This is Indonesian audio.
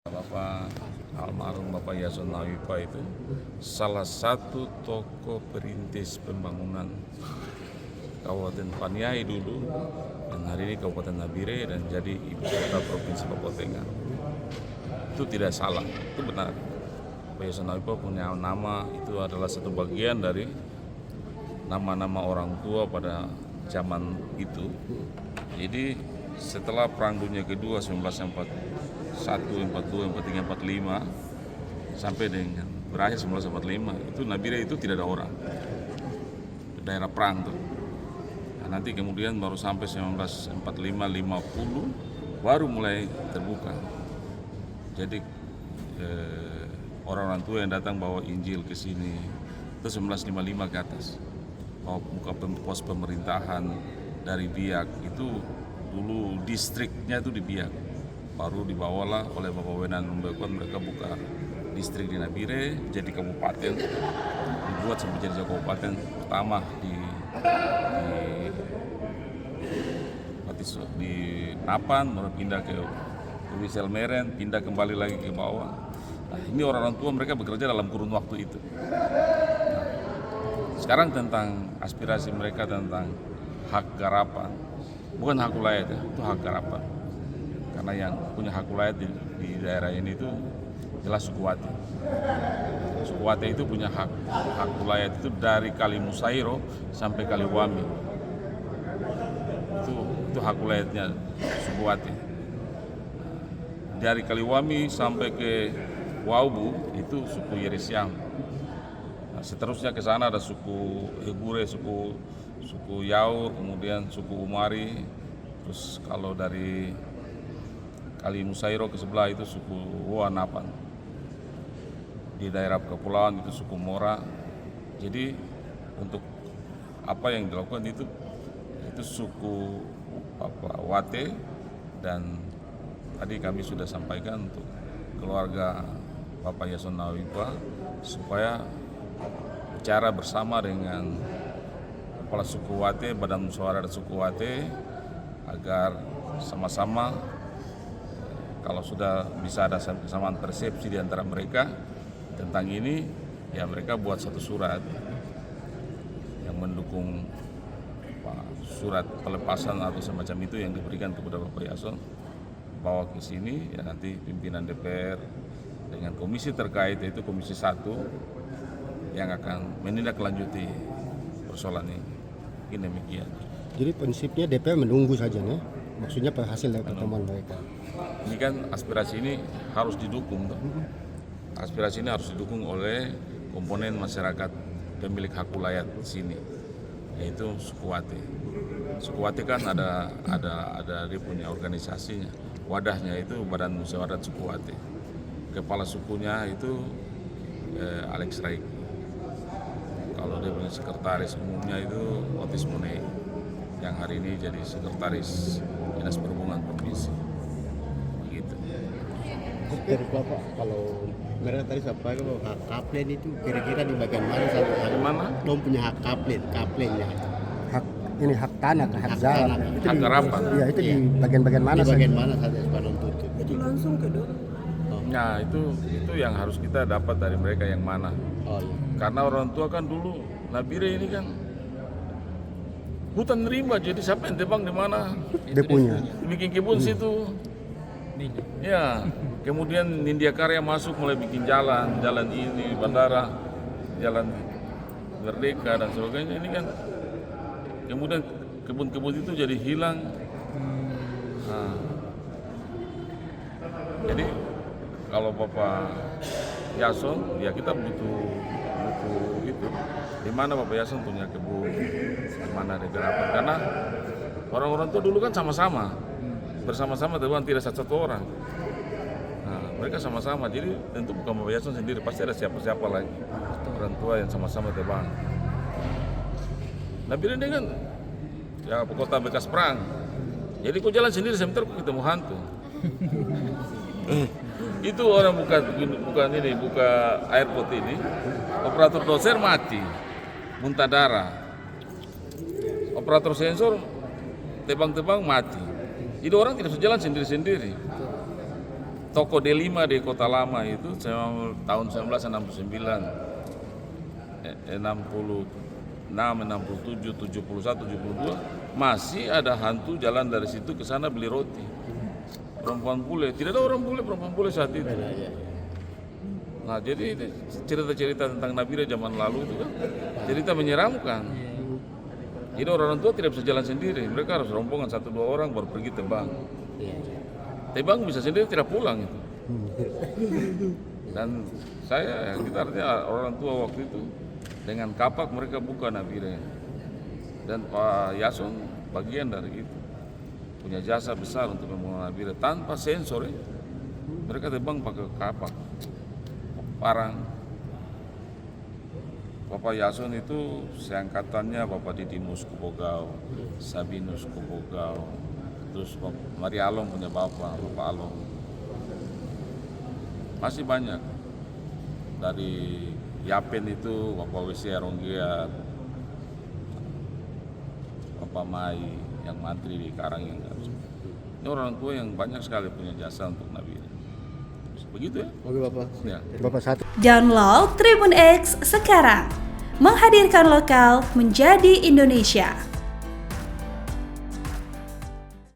Bapak almarhum Bapak Yason Nawipa itu salah satu tokoh perintis pembangunan Kabupaten Paniai dulu, dan hari ini Kabupaten Nabire dan jadi ibu kota Provinsi Papua Tengah. Itu tidak salah, itu benar. Bapak Yason Nawipa punya nama, itu adalah satu bagian dari nama-nama orang tua pada zaman itu. Jadi setelah Perang Dunia Kedua 1941, 42, 43, 45 sampai dengan berakhir 1945 itu Nabire itu tidak ada orang, daerah perang tuh. Nah, nanti kemudian baru sampai 1945, 50 baru mulai terbuka. Jadi orang-orang tua yang datang bawa Injil ke sini itu 1955 ke atas, bawa buka pos pemerintahan dari Biak. Itu dulu distriknya itu di Biak, baru dibawalah oleh Bapak Wenan Membekuan, mereka buka distrik di Nabire jadi kabupaten, dibuat sampai jadi kabupaten pertama di Napan, baru pindah ke Wisel Meren, pindah kembali lagi ke bawah. Nah, ini orang-orang tua mereka bekerja dalam kurun waktu itu. Nah, sekarang tentang aspirasi mereka tentang hak garapan, bukan hak ulayat ya, itu hak garapan. Karena yang punya hak ulayat di daerah ini itu jelas suku Wate. Suku Wate itu punya hak ulayat itu dari Kali Musairo sampai Kali Wami. Itu hak ulayatnya suku Wate. Dari Kali Wami sampai ke Waubu itu suku Yeresiam. Nah, seterusnya ke sana ada suku Hebure, suku Yaur, kemudian suku Umari. Terus kalau dari Kali Musairo ke sebelah itu suku Wanapan. Di daerah kepulauan itu suku Mora. Jadi untuk apa yang dilakukan itu suku Wate, dan tadi kami sudah sampaikan untuk keluarga Bapak Yason Nawipa supaya bicara bersama dengan kepala suku Wate, Badan Musyawarah suku Wate, agar sama-sama kalau sudah bisa ada kesamaan persepsi di antara mereka tentang ini, ya mereka buat satu surat yang mendukung surat pelepasan atau semacam itu yang diberikan kepada Bapak Yason, bawa ke sini, ya nanti pimpinan DPR dengan komisi terkait, yaitu Komisi 1 yang akan menindaklanjuti persoalan ini. Ini demikian. Jadi prinsipnya DPR menunggu saja nih, maksudnya hasil dari pertemuan mereka. Ini kan aspirasi ini harus didukung, aspirasi ini harus didukung oleh komponen masyarakat pemilik hak ulayat di sini, yaitu suku Wate. Suku Wate kan ada dia punya organisasinya, wadahnya itu Badan Musyawarah suku Wate. Kepala sukunya itu Alex Raik. Kalau dia punya sekretaris umumnya itu Otis Monei, yang hari ini jadi sekretaris Dinas Perhubungan Provinsi. Begitu. Dari Bapak, kalau mereka tadi sampaikan bahwa hak kaplen itu kira-kira di bagian mana sampai Di mana? Belum punya hak kaplennya. Hak tanah, hak jalan. Hak garapan. Iya, itu di bagian-bagian mana Di bagian saja? mana saja sepanjang tutup. Itu langsung ke dorong. Nah itu yang harus kita dapat dari mereka yang mana. Oh iya. Karena orang tua kan dulu Nabire ini kan hutan rimba, jadi siapa yang tebang di mana? Dia punya. Bikin kebun situ. Ya, kemudian Nindya Karya masuk mulai bikin jalan ini, bandara, jalan Merdeka dan sebagainya. Ini kan kemudian kebun-kebun itu jadi hilang. Nah, jadi kalau Bapak Yason, ya kita butuh itu. Di mana Bapak Yason punya kebun, di mana ada garapan. Karena orang-orang itu dulu kan bersama-sama teman, tidak satu orang. Nah, mereka sama-sama, jadi tentu bukan Bapak Yason sendiri, pasti ada siapa-siapa lagi orang tua yang sama-sama tebang. Nabire ini kan ya kota bekas perang, jadi kok jalan sendiri sebentar kok ketemu hantu. Itu orang buka airport ini, operator doser mati, muntah darah. Operator sensor tebang-tebang mati. Jadi orang tidak bisa jalan sendiri-sendiri. toko D5 di Kota Lama itu tahun 1969, 66, 67, 71, 72 masih ada hantu jalan dari situ ke sana beli roti. Perempuan bule, tidak ada orang bule, perempuan bule saat itu. Nah, jadi cerita-cerita tentang Nabire zaman lalu itu kan cerita menyeramkan. Jadi orang tua tidak bisa jalan sendiri, mereka harus rombongan 1-2 orang baru pergi tebang. Tebang bisa sendiri tidak pulang itu. Dan kita artinya orang tua waktu itu dengan kapak mereka buka Nabire. Dan Pak Yason bagian dari itu. Punya jasa besar untuk membangun Nabire tanpa sensor ya. Mereka tebang pakai kapak. Parang. Bapak Yason itu seangkatannya Bapak Didimus Kubogao, Sabinus Kubogao, terus Mari Along punya Bapak Along. Masih banyak. Dari Yapen itu Bapak W.C. Aronggeat, Bapak Mai yang mantri di Karanganyar. Ini orang tua yang banyak sekali punya jasa untuk Nabire. Begitu ya? Oke Bapak. Ya. Bapak satu. Download Tribun X sekarang. Menghadirkan lokal menjadi Indonesia.